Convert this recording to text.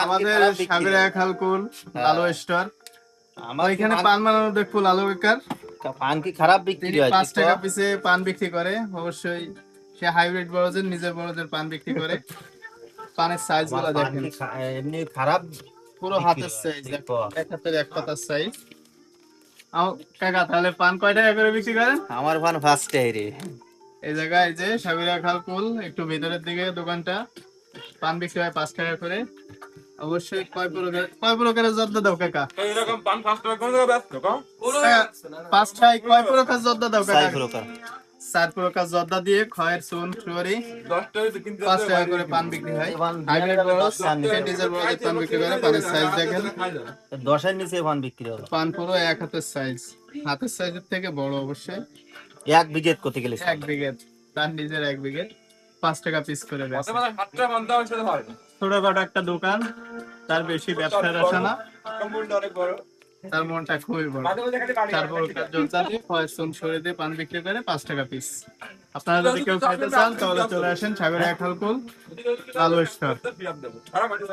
আমাদের সাগরিয়া খালকুল লালু স্টোর আমার ওইখানে পান বানানো দেখবো লালু কাকার পান কি খারাপ বিক্রি তিনি হয়? 5 টাকা পিসে পান বিক্রি করে। অবশ্যই সে হাইব্রিড বড়দের নিজের বড়দের পান বিক্রি করে। পানের সাইজ গুলো দেখেন, এমনি খারাপ পুরো হাতের সাইজ, এক হাতের এক পাতার সাইজ। কাকা তাহলে পান কয় টাকা করে বিক্রি করেন? আমার পান ফার্স্ট রে। এই জায়গায় যে সাগরিয়া খালকুল একটু ভেতরের দিকে দোকানটা, পান বিক্রি হয় 5 টাকা করে। অবশ্যই কয় প্রকারের জর্দা দাও কাকা? এইরকম পান 5 টাকা করে ব্যস্ত কম 5 টাকায় কয় প্রকার জর্দা দাও কাকা? 4 প্রকার। 4 প্রকার জর্দা দিয়ে খয়ের চুন সুরি 10 টাকা কিনতে 5 টাকা করে পান বিক্রি হয়। হাইব্রিড বড় ডিজার বড় পান বিক্রি করে। পানের সাইজ দেখেন, 10 এর নিচে পান বিক্রি হবে। পান পুরো এক হাতের সাইজ, হাতের সাইজের থেকে বড় অবশ্যই। 1 বিঘে করতে গেলে 1 বিঘে, তার নিজের 1 বিঘে 5 টাকা পিস করে বেচে। কত মানে 7 টাকা মান দাও সেটা হয় ছোটখাটো একটা দোকান, তার বেশি ব্যবসার আশা না, কম্পিউটার অনেক বড় তার মনটা খুবই বড়। মাঝে মাঝে খালি গাড়ি তারপর জলসা দিয়ে খয়ের চুন সরে দিয়ে পান বিক্রি করে 5 টাকা পিস। আপনারা যদি কেউ খাইতে চান তাহলে চলে আসেন সাগরিয়া খালকুল লালু স্টোর। দেবো সারা মাটি